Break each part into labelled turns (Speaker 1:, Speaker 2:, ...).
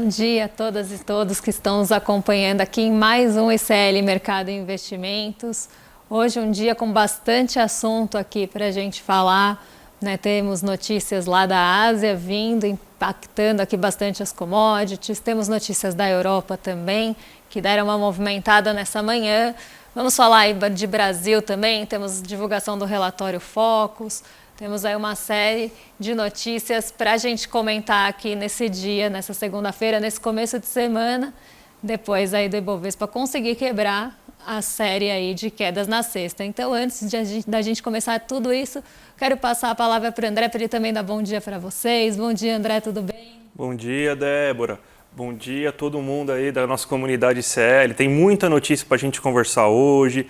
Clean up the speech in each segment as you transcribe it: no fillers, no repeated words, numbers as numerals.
Speaker 1: Bom dia a todas e todos que estão nos acompanhando aqui em mais um ICL Mercado e Investimentos. Hoje um dia com bastante assunto aqui para a gente falar, né? Temos notícias lá da Ásia vindo, impactando aqui bastante as commodities. Temos notícias da Europa também, que deram uma movimentada nessa manhã. Vamos falar aí de Brasil também, temos divulgação do relatório Focus. Temos aí uma série de notícias para a gente comentar aqui nesse dia, nessa segunda-feira, nesse começo de semana, depois aí do Ibovespa conseguir quebrar a série aí de quedas na sexta. Então, antes da gente começar tudo isso, quero passar a palavra para o André, para ele também dar bom dia para vocês. Bom dia, André, tudo bem?
Speaker 2: Bom dia, Débora. Bom dia a todo mundo aí da nossa comunidade ICL. Tem muita notícia para a gente conversar hoje.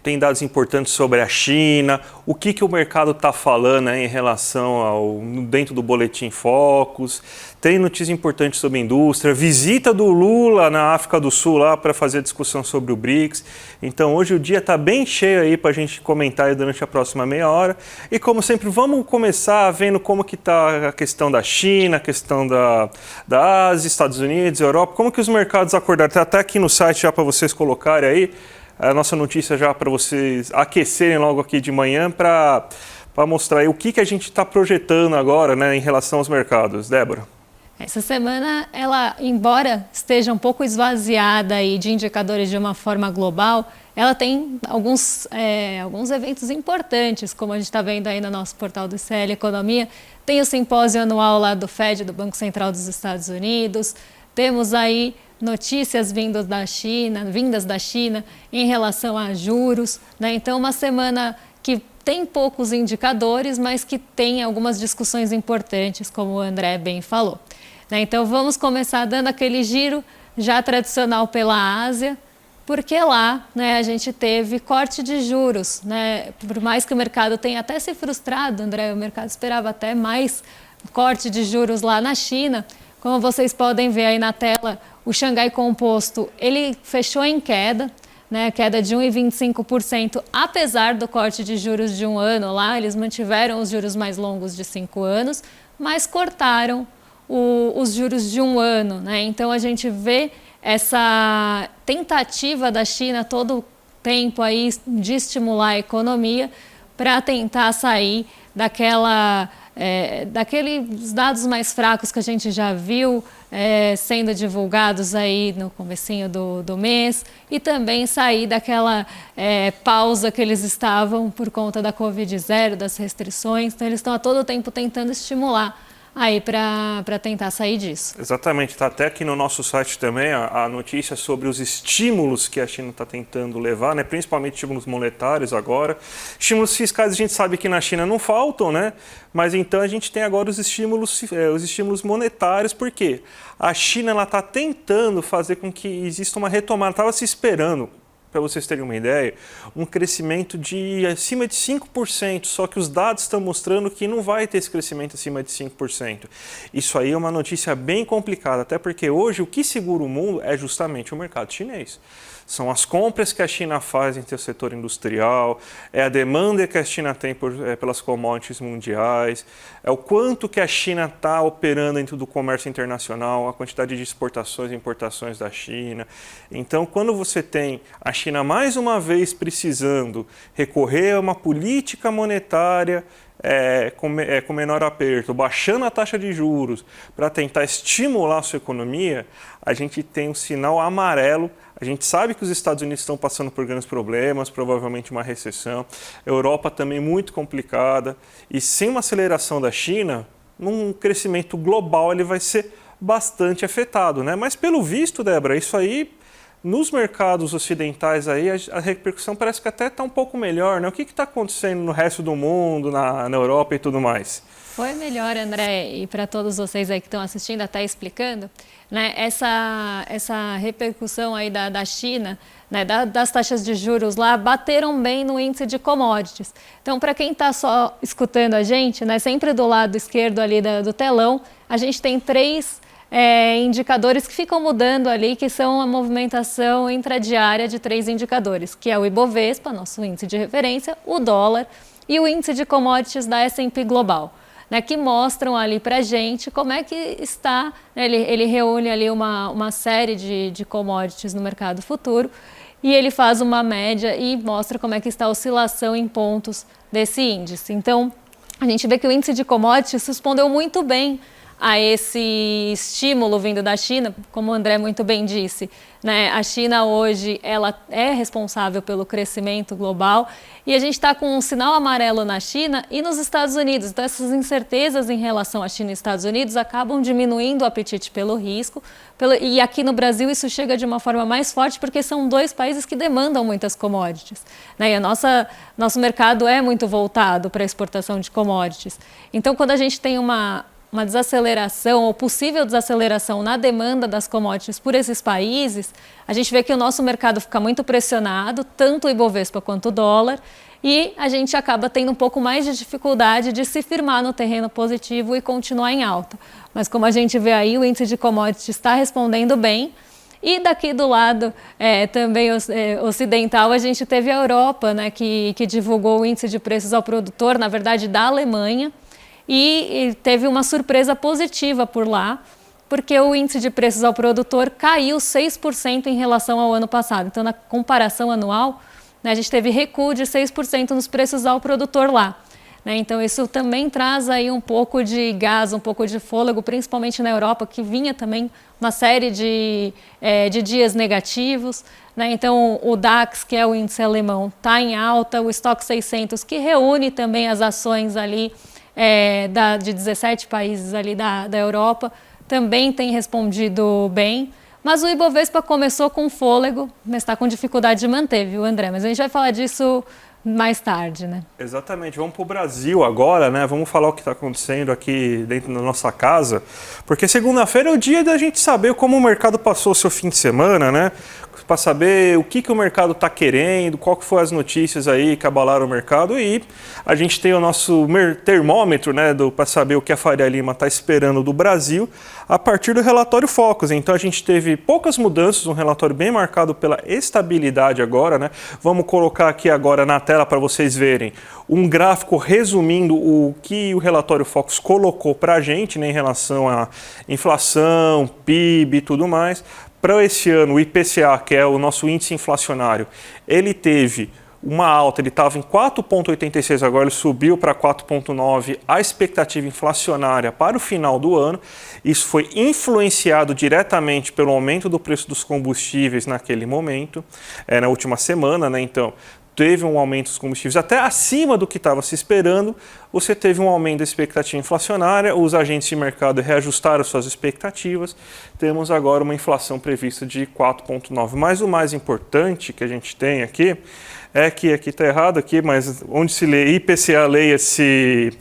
Speaker 2: Tem dados importantes sobre a China, o que o mercado está falando aí em relação dentro do boletim Focus. Tem notícia importante sobre a indústria, visita do Lula na África do Sul lá para fazer a discussão sobre o BRICS. Então hoje o dia está bem cheio aí para a gente comentar aí durante a próxima meia hora. E como sempre, vamos começar vendo como que está a questão da China, a questão da Ásia, Estados Unidos, Europa, como que os mercados acordaram. Está até aqui no site já para vocês colocarem aí a nossa notícia já para vocês aquecerem logo aqui de manhã para mostrar aí o que a gente está projetando agora, né, em relação aos mercados. Débora?
Speaker 1: Essa semana, ela, embora esteja um pouco esvaziada aí de indicadores de uma forma global, ela tem alguns eventos importantes, como a gente está vendo aí no nosso portal do ICL Economia. Tem o simpósio anual lá do FED, do Banco Central dos Estados Unidos. Temos aí notícias vindas da China em relação a juros, né? Então, uma semana que tem poucos indicadores, mas que tem algumas discussões importantes, como o André bem falou. Então vamos começar dando aquele giro já tradicional pela Ásia, porque lá, né, a gente teve corte de juros, né? Por mais que o mercado tenha até se frustrado, André, o mercado esperava até mais corte de juros lá na China. Como vocês podem ver aí na tela, o Xangai Composto, ele fechou em queda, né, queda de 1,25%, apesar do corte de juros de um ano lá. Eles mantiveram os juros mais longos de 5 anos, mas cortaram os juros de um ano, né? Então a gente vê essa tentativa da China todo o tempo aí de estimular a economia para tentar sair daqueles dados mais fracos que a gente já viu sendo divulgados aí no comecinho do mês, e também sair daquela pausa que eles estavam por conta da Covid-0, das restrições. Então eles estão a todo tempo tentando estimular aí para tentar sair disso.
Speaker 2: Exatamente, está até aqui no nosso site também a notícia sobre os estímulos que a China está tentando levar, né? Principalmente estímulos monetários agora. Estímulos fiscais a gente sabe que na China não faltam, né? Mas então a gente tem agora os estímulos monetários, porque a China está tentando fazer com que exista uma retomada, estava se esperando, para vocês terem uma ideia, um crescimento de acima de 5%, só que os dados estão mostrando que não vai ter esse crescimento acima de 5%. Isso aí é uma notícia bem complicada, até porque hoje o que segura o mundo é justamente o mercado chinês. São as compras que a China faz em seu setor industrial, é a demanda que a China tem pelas commodities mundiais, é o quanto que a China está operando dentro do comércio internacional, a quantidade de exportações e importações da China. Então, quando você tem a China mais uma vez precisando recorrer a uma política monetária com menor aperto, baixando a taxa de juros para tentar estimular a sua economia, a gente tem um sinal amarelo. A gente sabe que os Estados Unidos estão passando por grandes problemas, provavelmente uma recessão. A Europa também muito complicada. E sem uma aceleração da China, num crescimento global ele vai ser bastante afetado, né? Mas pelo visto, Débora, isso aí, nos mercados ocidentais aí, a repercussão parece que até está um pouco melhor, né? O que está acontecendo no resto do mundo, na Europa e tudo mais?
Speaker 1: Foi melhor, André, e para todos vocês aí que estão assistindo, até explicando, né, essa repercussão aí da China, né, das taxas de juros lá, bateram bem no índice de commodities. Então, para quem está só escutando a gente, né, sempre do lado esquerdo ali do telão, a gente tem 3 indicadores que ficam mudando ali, que são a movimentação intradiária de 3 indicadores, que é o Ibovespa, nosso índice de referência, o dólar e o índice de commodities da S&P Global. né, que mostram ali para a gente como é que está, né, ele reúne ali uma série de commodities no mercado futuro e ele faz uma média e mostra como é que está a oscilação em pontos desse índice. Então, a gente vê que o índice de commodities respondeu muito bem a esse estímulo vindo da China, como o André muito bem disse, né? A China hoje ela é responsável pelo crescimento global e a gente está com um sinal amarelo na China e nos Estados Unidos. Então essas incertezas em relação à China e Estados Unidos acabam diminuindo o apetite pelo risco. E aqui no Brasil isso chega de uma forma mais forte porque são dois países que demandam muitas commodities, né? E nosso mercado é muito voltado para a exportação de commodities. Então quando a gente tem uma desaceleração ou possível desaceleração na demanda das commodities por esses países, a gente vê que o nosso mercado fica muito pressionado, tanto o Ibovespa quanto o dólar, e a gente acaba tendo um pouco mais de dificuldade de se firmar no terreno positivo e continuar em alta. Mas como a gente vê aí, o índice de commodities está respondendo bem. E daqui do lado também ocidental, a gente teve a Europa, né, que divulgou o índice de preços ao produtor, na verdade da Alemanha, e teve uma surpresa positiva por lá, porque o índice de preços ao produtor caiu 6% em relação ao ano passado. Então, na comparação anual, né, a gente teve recuo de 6% nos preços ao produtor lá, né? Então, isso também traz aí um pouco de gás, um pouco de fôlego, principalmente na Europa, que vinha também uma série de dias negativos, né? Então, o DAX, que é o índice alemão, está em alta, o Stoxx 600, que reúne também as ações ali de 17 países ali da Europa, também tem respondido bem. Mas o Ibovespa começou com fôlego, mas está com dificuldade de manter, viu, André? Mas a gente vai falar disso mais tarde, né?
Speaker 2: Exatamente. Vamos para o Brasil agora, né? Vamos falar o que está acontecendo aqui dentro da nossa casa, porque segunda-feira é o dia da gente saber como o mercado passou o seu fim de semana, né? Para saber o que o mercado está querendo, qual que foram as notícias aí que abalaram o mercado, e a gente tem o nosso termômetro, né, para saber o que a Faria Lima está esperando do Brasil a partir do relatório Focus. Então a gente teve poucas mudanças, um relatório bem marcado pela estabilidade agora, né? Vamos colocar aqui agora na tela para vocês verem um gráfico resumindo o que o relatório Focus colocou para a gente, né, em relação à inflação, PIB e tudo mais. Para esse ano, o IPCA, que é o nosso índice inflacionário, ele teve uma alta, ele estava em 4,86, agora ele subiu para 4,9, a expectativa inflacionária para o final do ano. Isso foi influenciado diretamente pelo aumento do preço dos combustíveis naquele momento, na última semana, né? Então, teve um aumento dos combustíveis até acima do que estava se esperando, você teve um aumento da expectativa inflacionária, os agentes de mercado reajustaram suas expectativas, temos agora uma inflação prevista de 4,9. Mas o mais importante que a gente tem aqui é que, aqui está errado, aqui, mas onde se lê IPCA, leia-se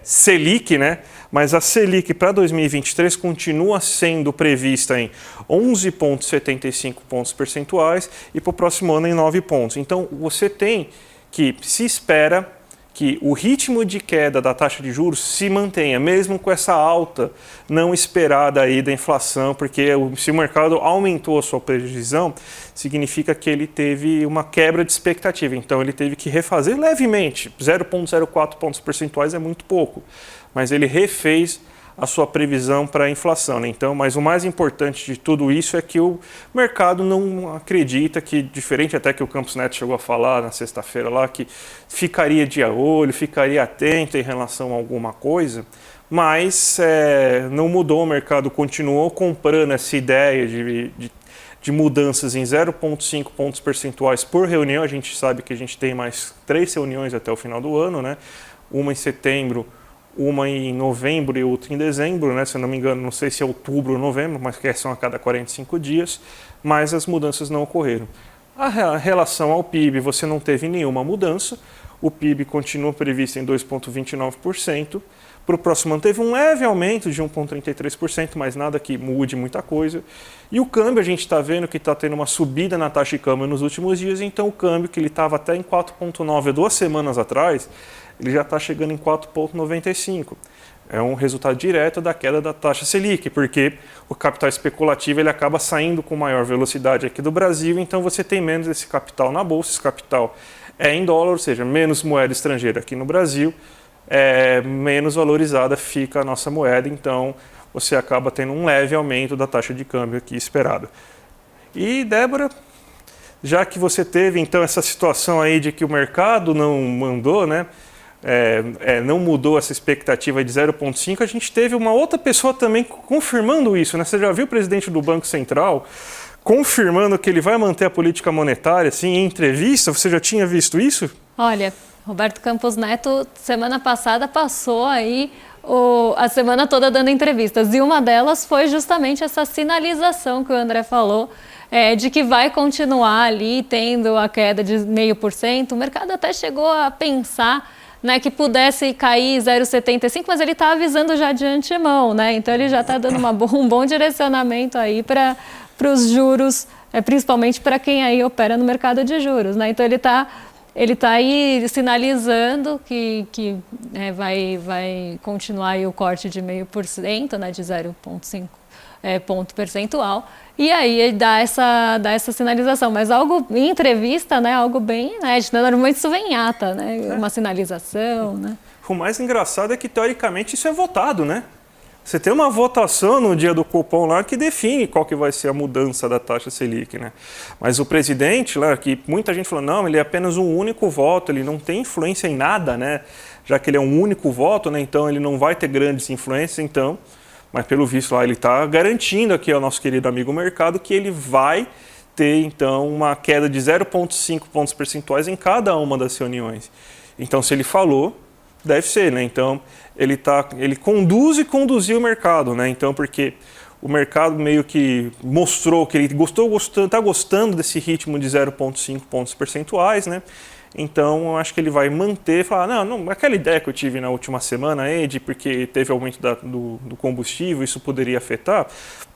Speaker 2: Selic, né? Mas a Selic para 2023 continua sendo prevista em 11,75 pontos percentuais e para o próximo ano em 9 pontos. Então, você tem que se espera que o ritmo de queda da taxa de juros se mantenha, mesmo com essa alta não esperada aí da inflação, porque se o mercado aumentou a sua previsão, significa que ele teve uma quebra de expectativa. Então, ele teve que refazer levemente, 0,04 pontos percentuais é muito pouco, mas ele refez a sua previsão para a inflação, né? Então, mas o mais importante de tudo isso é que o mercado não acredita que, diferente até que o Campos Neto chegou a falar na sexta-feira lá, que ficaria de olho, ficaria atento em relação a alguma coisa, mas não mudou, o mercado continuou comprando essa ideia de mudanças em 0,5 pontos percentuais por reunião. A gente sabe que a gente tem mais 3 reuniões até o final do ano, né? Uma em setembro, uma em novembro e outra em dezembro, né? Se eu não me engano, não sei se é outubro ou novembro, mas que são a cada 45 dias, mas as mudanças não ocorreram. A relação ao PIB, você não teve nenhuma mudança, o PIB continua previsto em 2,29%, para o próximo ano teve um leve aumento de 1,33%, mas nada que mude muita coisa. E o câmbio, a gente está vendo que está tendo uma subida na taxa de câmbio nos últimos dias, então o câmbio, que ele estava até em 4,9 2 semanas atrás, ele já está chegando em 4,95. É um resultado direto da queda da taxa Selic, porque o capital especulativo ele acaba saindo com maior velocidade aqui do Brasil, então você tem menos esse capital na bolsa, esse capital é em dólar, ou seja, menos moeda estrangeira aqui no Brasil, menos valorizada fica a nossa moeda, então você acaba tendo um leve aumento da taxa de câmbio aqui esperado. E, Débora, já que você teve então essa situação aí de que o mercado não mandou, né, não mudou essa expectativa de 0,5, a gente teve uma outra pessoa também confirmando isso, né? Você já viu o presidente do Banco Central confirmando que ele vai manter a política monetária, assim, em entrevista? Você já tinha visto isso?
Speaker 1: Olha, Roberto Campos Neto, semana passada, passou aí a semana toda dando entrevistas. E uma delas foi justamente essa sinalização que o André falou, de que vai continuar ali tendo a queda de 0,5%. O mercado até chegou a pensar, né, que pudesse cair 0,75, mas ele está avisando já de antemão, né? Então ele já está dando um bom direcionamento aí para os juros, principalmente para quem aí opera no mercado de juros, né? Então ele tá aí sinalizando que vai continuar aí o corte de 0,5%, né, de 0,5 ponto percentual, e aí ele dá essa sinalização, mas algo em entrevista, né, algo bem inédito, normalmente isso vem em ata, né, uma sinalização, né.
Speaker 2: O mais engraçado é que, teoricamente, isso é votado, né? Você tem uma votação no dia do Copom lá que define qual que vai ser a mudança da taxa Selic, né? Mas o presidente lá, que muita gente falou, não, ele é apenas um único voto, ele não tem influência em nada, né? Já que ele é um único voto, né? Então ele não vai ter grandes influências, então... Mas pelo visto lá ele está garantindo aqui ao nosso querido amigo mercado que ele vai ter então uma queda de 0,5 pontos percentuais em cada uma das reuniões. Então se ele falou, deve ser, né? Então ele conduz e conduziu o mercado, né? Então porque o mercado meio que mostrou que ele está gostando desse ritmo de 0,5 pontos percentuais, né? Então, eu acho que ele vai manter, falar, não, aquela ideia que eu tive na última semana, de porque teve aumento do combustível, isso poderia afetar,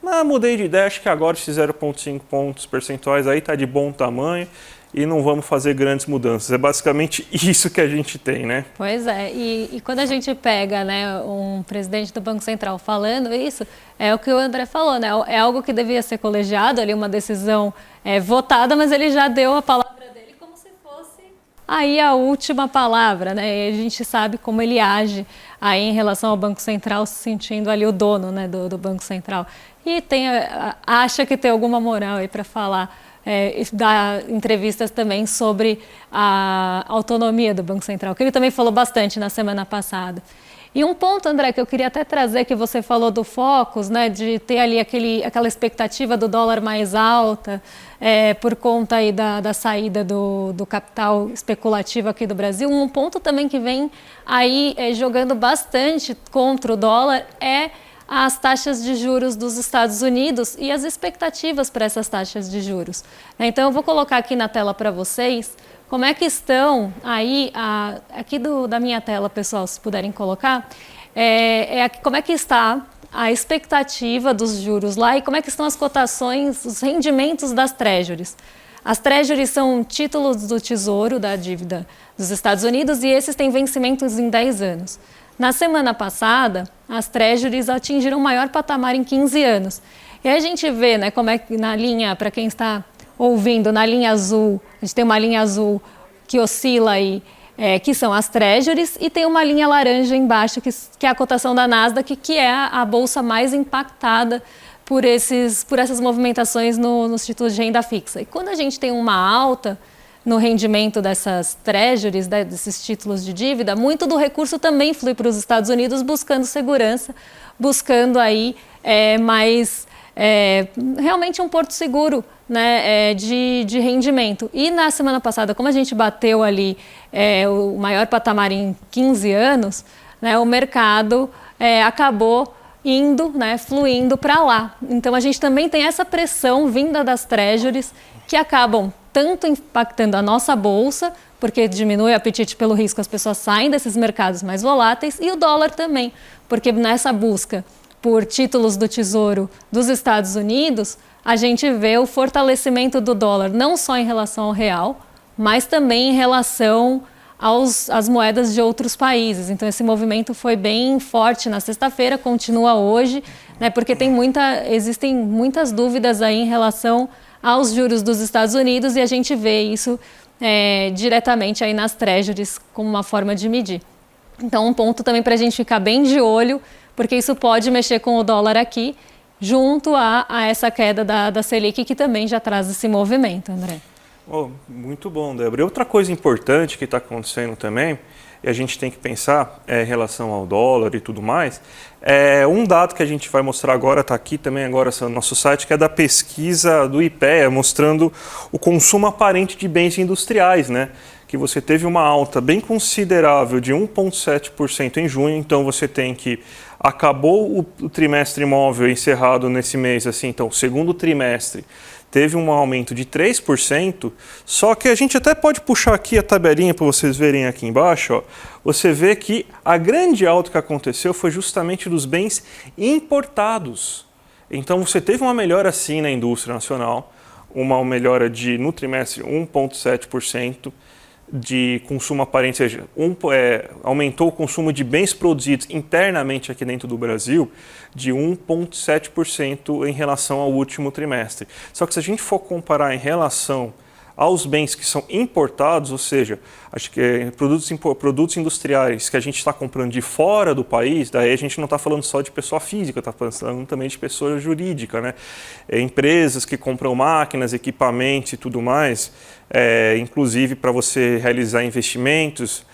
Speaker 2: mas mudei de ideia, acho que agora esses 0,5 pontos percentuais aí está de bom tamanho e não vamos fazer grandes mudanças. É basicamente isso que a gente tem, né?
Speaker 1: Pois é, e quando a gente pega, né, um presidente do Banco Central falando isso, é o que o André falou, né? É algo que devia ser colegiado, ali uma decisão votada, mas ele já deu a palavra aí a última palavra, né? E a gente sabe como ele age aí em relação ao Banco Central, se sentindo ali o dono, né, do Banco Central. E acha que tem alguma moral aí para falar, dar entrevistas também sobre a autonomia do Banco Central, que ele também falou bastante na semana passada. E um ponto, André, que eu queria até trazer, que você falou do Focus, né, de ter ali aquela expectativa do dólar mais alta, por conta aí da saída do capital especulativo aqui do Brasil. Um ponto também que vem aí jogando bastante contra o dólar é as taxas de juros dos Estados Unidos e as expectativas para essas taxas de juros. Então, eu vou colocar aqui na tela para vocês como é que estão aí, aqui da minha tela, pessoal, se puderem colocar, como é que está a expectativa dos juros lá e como é que estão as cotações, os rendimentos das treasuries. As treasuries são títulos do Tesouro, da dívida dos Estados Unidos, e esses têm vencimentos em 10 anos. Na semana passada, as treasuries atingiram o maior patamar em 15 anos. E aí a gente vê, né, como é que na linha, para quem está ouvindo, na linha azul, a gente tem uma linha azul que oscila aí, que são as treasuries, e tem uma linha laranja embaixo, que é a cotação da Nasdaq, que é a bolsa mais impactada por essas movimentações nos títulos de renda fixa. E quando a gente tem uma alta no rendimento dessas treasuries, desses títulos de dívida, muito do recurso também flui para os Estados Unidos buscando segurança, buscando aí realmente um porto seguro, né, de rendimento. E na semana passada, como a gente bateu ali o maior patamar em 15 anos, né, o mercado acabou indo, né, fluindo para lá. Então a gente também tem essa pressão vinda das treasuries que acabam tanto impactando a nossa bolsa, porque diminui o apetite pelo risco, as pessoas saem desses mercados mais voláteis, e o dólar também, porque nessa busca por títulos do Tesouro dos Estados Unidos, a gente vê o fortalecimento do dólar, não só em relação ao real, mas também em relação às moedas de outros países. Então esse movimento foi bem forte na sexta-feira, continua hoje, né, porque existem muitas dúvidas aí em relação aos juros dos Estados Unidos, e a gente vê isso diretamente aí nas treasuries como uma forma de medir. Então, um ponto também para a gente ficar bem de olho, porque isso pode mexer com o dólar aqui, junto a essa queda da Selic, que também já traz esse movimento, André.
Speaker 2: Oh, muito bom, Débora. E outra coisa importante que está acontecendo também, e a gente tem que pensar em relação ao dólar e tudo mais, é um dado que a gente vai mostrar agora, está aqui também agora no nosso site, que é da pesquisa do IPEA, mostrando o consumo aparente de bens industriais, né? Que você teve uma alta bem considerável de 1,7% em junho, então você tem que acabou o trimestre imóvel encerrado nesse mês, assim, então o segundo trimestre teve um aumento de 3%, só que a gente até pode puxar aqui a tabelinha para vocês verem aqui embaixo, ó. Você vê que a grande alta que aconteceu foi justamente dos bens importados. Então você teve uma melhora sim na indústria nacional, uma melhora no trimestre 1,7%, de consumo aparente, ou seja, aumentou o consumo de bens produzidos internamente aqui dentro do Brasil de 1,7% em relação ao último trimestre. Só que se a gente for comparar em relação aos bens que são importados, ou seja, acho que produtos industriais que a gente está comprando de fora do país, daí a gente não está falando só de pessoa física, está falando também de pessoa jurídica, né? Empresas que compram máquinas, equipamentos e tudo mais, inclusive para você realizar investimentos,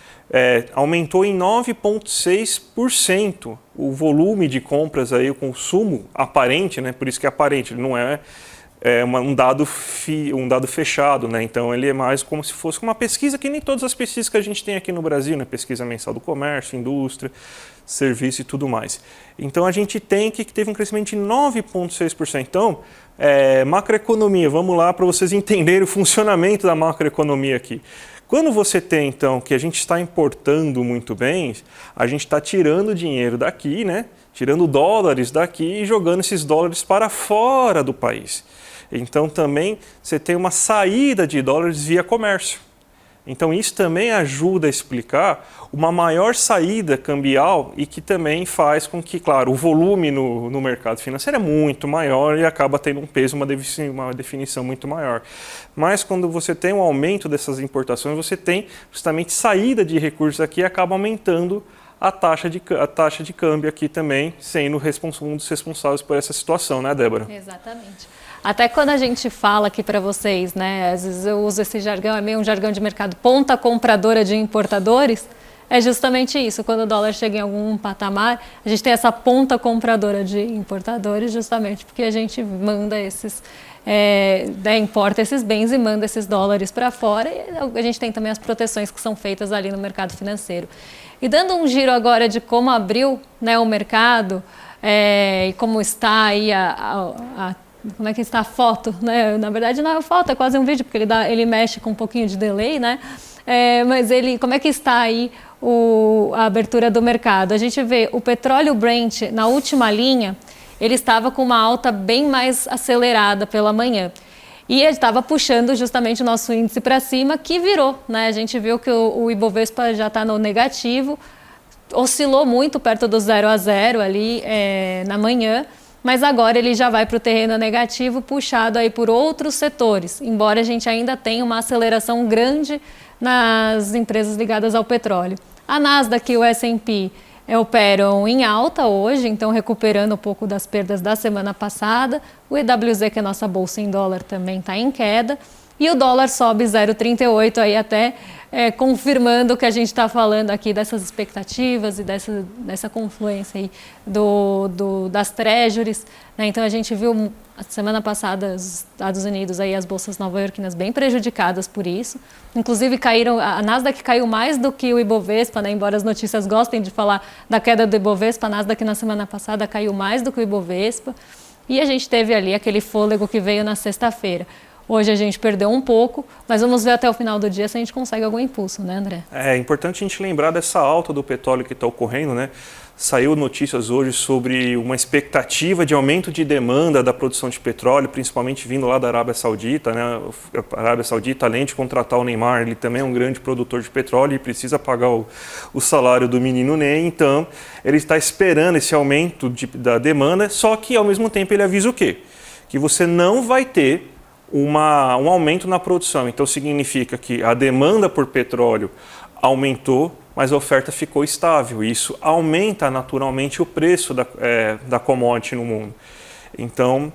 Speaker 2: aumentou em 9,6% o volume de compras, aí, o consumo aparente, né? Por isso que é aparente, ele não é um dado fechado, né? Então ele é mais como se fosse uma pesquisa que nem todas as pesquisas que a gente tem aqui no Brasil, né? Pesquisa mensal do comércio, indústria, serviço e tudo mais. Então a gente tem que teve um crescimento de 9,6%. Então, macroeconomia, vamos lá para vocês entenderem o funcionamento da macroeconomia aqui. Quando você tem, então, que a gente está importando muito bens, a gente está tirando dinheiro daqui, né? Tirando dólares daqui e jogando esses dólares para fora do país. Então também você tem uma saída de dólares via comércio. Então isso também ajuda a explicar uma maior saída cambial e que também faz com que, claro, o volume no mercado financeiro é muito maior e acaba tendo um peso, uma definição muito maior. Mas quando você tem um aumento dessas importações, você tem justamente saída de recursos aqui e acaba aumentando a taxa de câmbio aqui também, sendo um dos responsáveis por essa situação, né, Débora?
Speaker 1: Exatamente. Até quando a gente fala aqui para vocês, né, às vezes eu uso esse jargão, é meio um jargão de mercado, ponta compradora de importadores, é justamente isso. Quando o dólar chega em algum patamar, a gente tem essa ponta compradora de importadores, justamente porque a gente manda importa esses bens e manda esses dólares para fora, e a gente tem também as proteções que são feitas ali no mercado financeiro. E dando um giro agora de como abriu, né, o mercado e como está aí como é que está a foto, né? Na verdade não é uma foto, é quase um vídeo, porque ele mexe com um pouquinho de delay, né? Mas como é que está aí a abertura do mercado? A gente vê o petróleo Brent na última linha, ele estava com uma alta bem mais acelerada pela manhã. E ele estava puxando justamente o nosso índice para cima, que virou, né? A gente viu que o Ibovespa já está no negativo, oscilou muito perto do 0 a 0 ali na manhã, mas agora ele já vai para o terreno negativo, puxado aí por outros setores, embora a gente ainda tenha uma aceleração grande nas empresas ligadas ao petróleo. A Nasdaq e o S&P operam em alta hoje, então recuperando um pouco das perdas da semana passada. O EWZ, que é a nossa bolsa em dólar, também está em queda. E o dólar sobe 0,38, aí até confirmando o que a gente está falando aqui dessas expectativas e dessa confluência aí das treasuries, né? Então a gente viu a semana passada os Estados Unidos, aí, as bolsas nova-iorquinas bem prejudicadas por isso. Inclusive a Nasdaq caiu mais do que o Ibovespa, né? Embora as notícias gostem de falar da queda do Ibovespa, a Nasdaq na semana passada caiu mais do que o Ibovespa. E a gente teve ali aquele fôlego que veio na sexta-feira. Hoje a gente perdeu um pouco, mas vamos ver até o final do dia se a gente consegue algum impulso, né, André?
Speaker 2: É importante a gente lembrar dessa alta do petróleo que está ocorrendo, né? Saiu notícias hoje sobre uma expectativa de aumento de demanda da produção de petróleo, principalmente vindo lá da Arábia Saudita, né? A Arábia Saudita, além de contratar o Neymar, ele também é um grande produtor de petróleo e precisa pagar o salário do menino Ney, então ele está esperando esse aumento da demanda, só que ao mesmo tempo ele avisa o quê? Que você não vai ter um aumento na produção. Então significa que a demanda por petróleo aumentou, mas a oferta ficou estável. E isso aumenta naturalmente o preço da commodity no mundo. Então,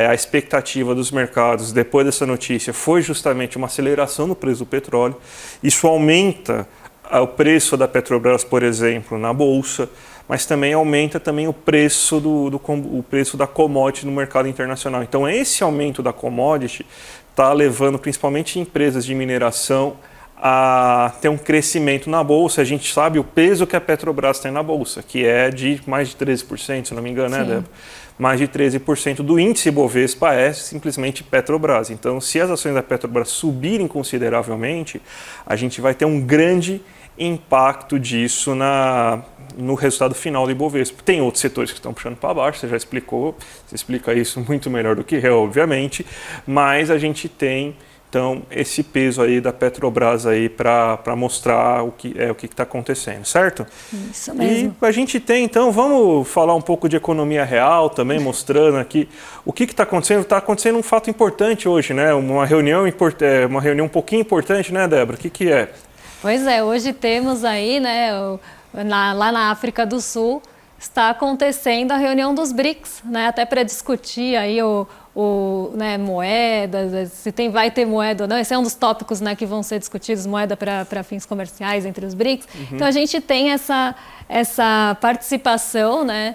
Speaker 2: a expectativa dos mercados depois dessa notícia foi justamente uma aceleração no preço do petróleo. Isso aumenta o preço da Petrobras, por exemplo, na bolsa, mas também aumenta também o preço o preço da commodity no mercado internacional. Então, esse aumento da commodity está levando principalmente empresas de mineração a ter um crescimento na bolsa. A gente sabe o peso que a Petrobras tem na bolsa, que é de mais de 13%, se não me engano, né, Débora? Mais de 13% do índice Bovespa é simplesmente Petrobras. Então, se as ações da Petrobras subirem consideravelmente, a gente vai ter um grande impacto disso no resultado final do Ibovespa. Tem outros setores que estão puxando para baixo, você já explicou, você explica isso muito melhor do que eu, obviamente, mas a gente tem, então, esse peso aí da Petrobras aí para mostrar o que está acontecendo, certo?
Speaker 1: Isso mesmo.
Speaker 2: E a gente tem, então, vamos falar um pouco de economia real também, mostrando aqui o que está acontecendo. Está acontecendo um fato importante hoje, né? Uma reunião um pouquinho importante, né, Débora? O que é?
Speaker 1: Pois é, hoje temos aí, né, lá na África do Sul, está acontecendo a reunião dos BRICS, né, até para discutir aí né, moedas, se vai ter moeda ou não. Esse é um dos tópicos, né, que vão ser discutidos, moeda para fins comerciais entre os BRICS. Uhum. Então a gente tem essa participação, né,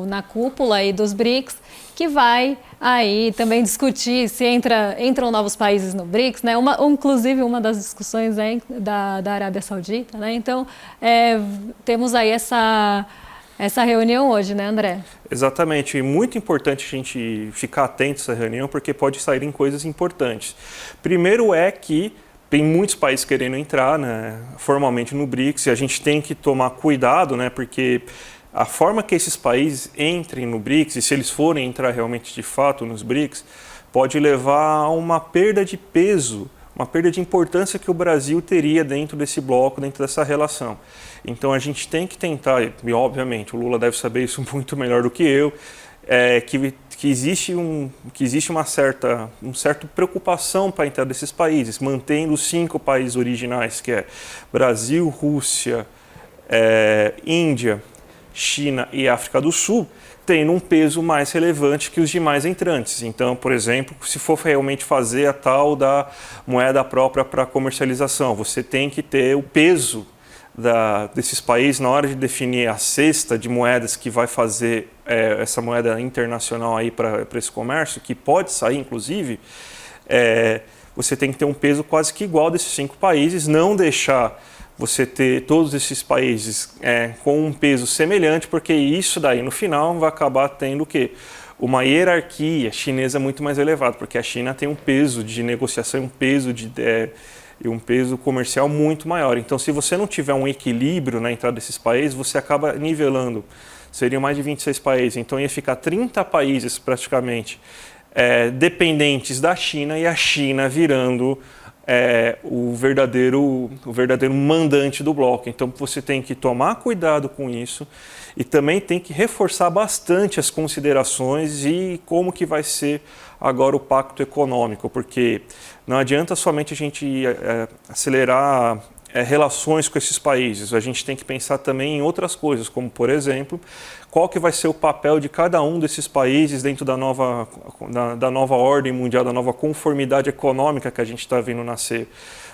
Speaker 1: na cúpula aí dos BRICS, que vai aí também discutir se entram novos países no BRICS, né? Inclusive uma das discussões é da Arábia Saudita, né? Então temos aí essa reunião hoje, né, André?
Speaker 2: Exatamente, e muito importante a gente ficar atento a essa reunião, porque pode sair em coisas importantes. Primeiro é que tem muitos países querendo entrar, né, formalmente no BRICS, e a gente tem que tomar cuidado, né, porque a forma que esses países entrem no BRICS, e se eles forem entrar realmente de fato nos BRICS, pode levar a uma perda de peso, uma perda de importância que o Brasil teria dentro desse bloco, dentro dessa relação. Então a gente tem que tentar, e obviamente o Lula deve saber isso muito melhor do que eu, que existe uma certa preocupação para a entrada desses países, mantendo os 5 países originais, que é Brasil, Rússia, Índia, China e África do Sul, tendo um peso mais relevante que os demais entrantes. Então, por exemplo, se for realmente fazer a tal da moeda própria para comercialização, você tem que ter o peso desses países na hora de definir a cesta de moedas que vai fazer essa moeda internacional aí para esse comércio, que pode sair, inclusive, você tem que ter um peso quase que igual desses 5 países, não deixar você ter todos esses países com um peso semelhante, porque isso daí no final vai acabar tendo o quê? Uma hierarquia chinesa muito mais elevada, porque a China tem um peso de negociação, um peso comercial muito maior. Então, se você não tiver um equilíbrio na entrada desses países, você acaba nivelando. Seriam mais de 26 países, então ia ficar 30 países praticamente dependentes da China, e a China virando o verdadeiro mandante do bloco. Então você tem que tomar cuidado com isso e também tem que reforçar bastante as considerações e como que vai ser agora o pacto econômico, porque não adianta somente a gente acelerar relações com esses países, a gente tem que pensar também em outras coisas, como por exemplo, qual que vai ser o papel de cada um desses países dentro da nova ordem mundial, da nova conformidade econômica que a gente está vendo nascer.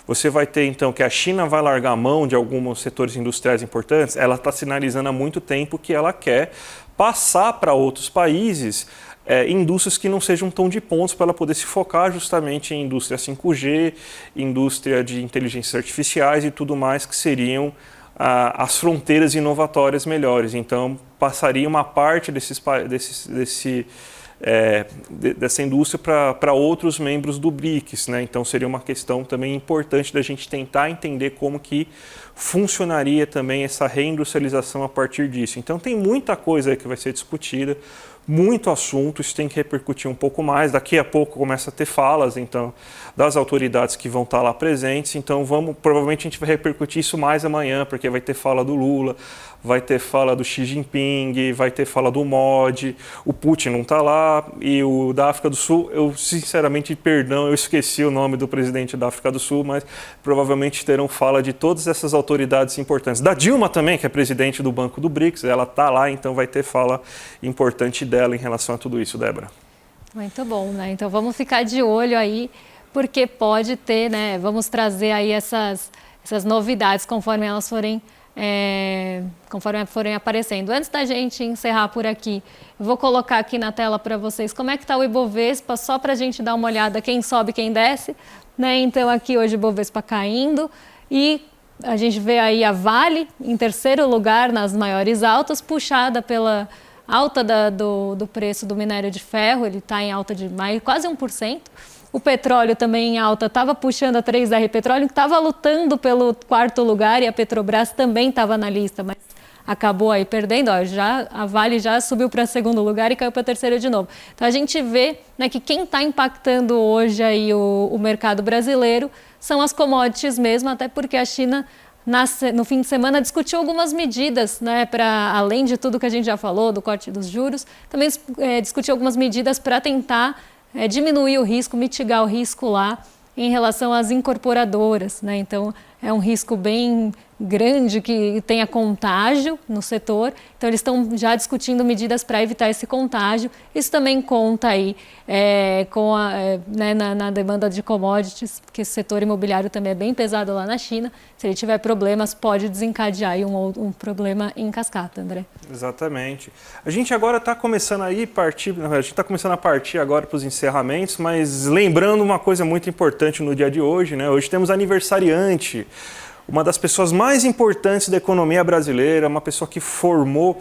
Speaker 2: Você vai ter então que a China vai largar a mão de alguns setores industriais importantes, ela está sinalizando há muito tempo que ela quer passar para outros países indústrias que não sejam tão de pontos, para ela poder se focar justamente em indústria 5G, indústria de inteligências artificiais e tudo mais, que seriam as fronteiras inovatórias melhores. Então, passaria uma parte dessa indústria para outros membros do BRICS, né? Então, seria uma questão também importante da gente tentar entender como que funcionaria também essa reindustrialização a partir disso. Então, tem muita coisa aí que vai ser discutida, muito assunto, isso tem que repercutir um pouco mais. Daqui a pouco começa a ter falas, então, das autoridades que vão estar lá presentes. Então, provavelmente a gente vai repercutir isso mais amanhã, porque vai ter fala do Lula, vai ter fala do Xi Jinping, vai ter fala do Modi, o Putin não está lá, e o da África do Sul, eu sinceramente, perdão, eu esqueci o nome do presidente da África do Sul, mas provavelmente terão fala de todas essas autoridades importantes. Da Dilma também, que é presidente do Banco do BRICS, ela está lá, então vai ter fala importante dela em relação a tudo isso, Débora.
Speaker 1: Muito bom, né? Então vamos ficar de olho aí, porque pode ter, né? Vamos trazer aí essas novidades conforme elas forem aparecendo. Antes da gente encerrar por aqui, eu vou colocar aqui na tela para vocês como é que está o Ibovespa, só para a gente dar uma olhada quem sobe, quem desce, né? Então aqui hoje o Ibovespa caindo e a gente vê aí a Vale em terceiro lugar nas maiores altas, puxada pela alta do preço do minério de ferro, ele está em alta de quase 1%. O petróleo também em alta, estava puxando a 3R Petróleo, que estava lutando pelo quarto lugar, e a Petrobras também estava na lista, mas acabou aí perdendo. A Vale já subiu para segundo lugar e caiu para terceiro de novo. Então a gente vê, né, que quem está impactando hoje aí o mercado brasileiro são as commodities mesmo, até porque a China no fim de semana discutiu algumas medidas, né, para além de tudo que a gente já falou, do corte dos juros, também discutiu algumas medidas para tentar diminuir o risco, mitigar o risco lá em relação às incorporadoras, né? Então é um risco bem grande que tenha contágio no setor, então eles estão já discutindo medidas para evitar esse contágio. Isso também conta aí na demanda de commodities, porque esse setor imobiliário também é bem pesado lá na China. Se ele tiver problemas, pode desencadear aí um problema em cascata, André.
Speaker 2: Exatamente. A gente agora está começando a partir agora para os encerramentos, mas lembrando uma coisa muito importante no dia de hoje, né? Hoje temos aniversariante, uma das pessoas mais importantes da economia brasileira, uma pessoa que formou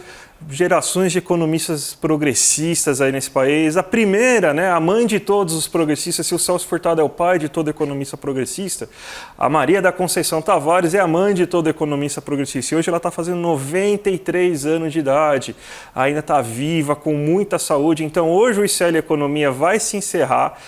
Speaker 2: gerações de economistas progressistas aí nesse país. A primeira, né, a mãe de todos os progressistas, se o Celso Furtado é o pai de todo economista progressista, a Maria da Conceição Tavares é a mãe de todo economista progressista. E hoje ela está fazendo 93 anos de idade, ainda está viva, com muita saúde. Então hoje o ICL Economia vai se encerrar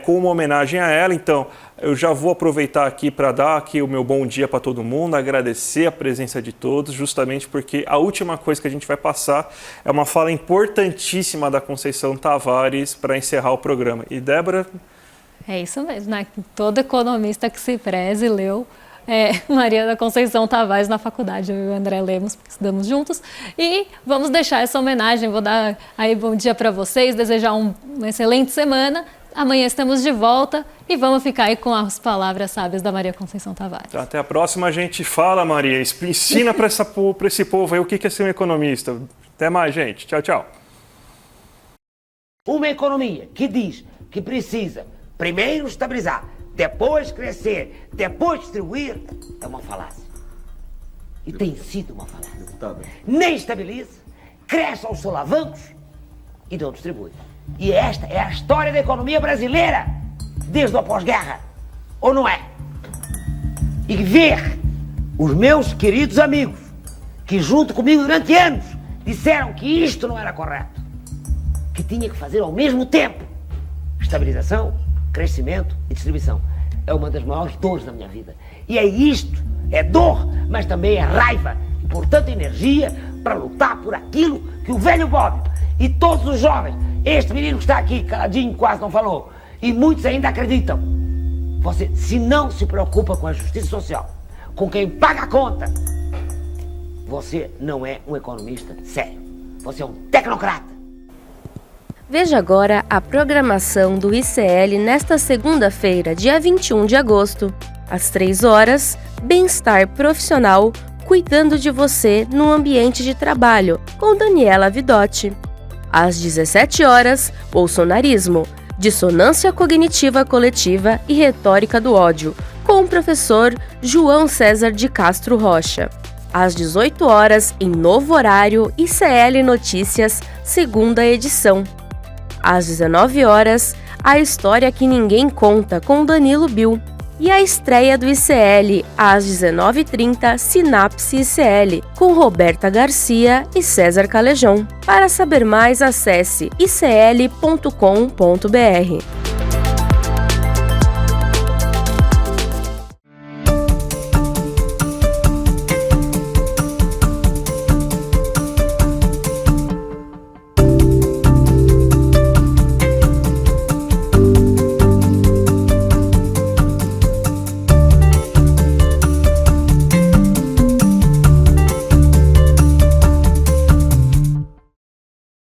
Speaker 2: com uma homenagem a ela. Então eu já vou aproveitar aqui para dar aqui o meu bom dia para todo mundo, agradecer a presença de todos, justamente porque a última coisa que a gente vai passar é uma fala importantíssima da Conceição Tavares para encerrar o programa. E Débora?
Speaker 1: É isso mesmo, né? Todo economista que se preze leu Maria da Conceição Tavares na faculdade, eu e o André lemos, porque estudamos juntos, e vamos deixar essa homenagem. Vou dar aí bom dia para vocês, desejar uma excelente semana. Amanhã estamos de volta e vamos ficar aí com as palavras sábias da Maria Conceição Tavares.
Speaker 2: Até a próxima, a gente fala, Maria. Ensina para esse povo aí o que é ser um economista. Até mais, gente. Tchau, tchau.
Speaker 3: Uma economia que diz que precisa primeiro estabilizar, depois crescer, depois distribuir, é uma falácia. E tem sido uma falácia. Nem estabiliza, cresce aos solavancos e não distribui. E esta é a história da economia brasileira desde o pós-guerra, ou não é? E ver os meus queridos amigos que junto comigo durante anos disseram que isto não era correto, que tinha que fazer ao mesmo tempo estabilização, crescimento e distribuição, é uma das maiores dores da minha vida. E é isto, é dor, mas também é raiva e, portanto, energia para lutar por aquilo que o velho Bob e todos os jovens, este menino que está aqui, caladinho, quase não falou, e muitos ainda acreditam. Você, se não se preocupa com a justiça social, com quem paga a conta, você não é um economista sério. Você é um tecnocrata.
Speaker 4: Veja agora a programação do ICL nesta segunda-feira, dia 21 de agosto. Às 3 horas, Bem-Estar Profissional, cuidando de você no ambiente de trabalho, com Daniela Vidotti. Às 17 horas, Bolsonarismo, Dissonância Cognitiva Coletiva e Retórica do Ódio, com o professor João César de Castro Rocha. Às 18 horas, em novo horário, ICL Notícias, segunda edição. Às 19 horas, A História que Ninguém Conta, com Danilo Bill. E a estreia do ICL, às 19h30, Sinapse ICL, com Roberta Garcia e César Calejão. Para saber mais, acesse icl.com.br.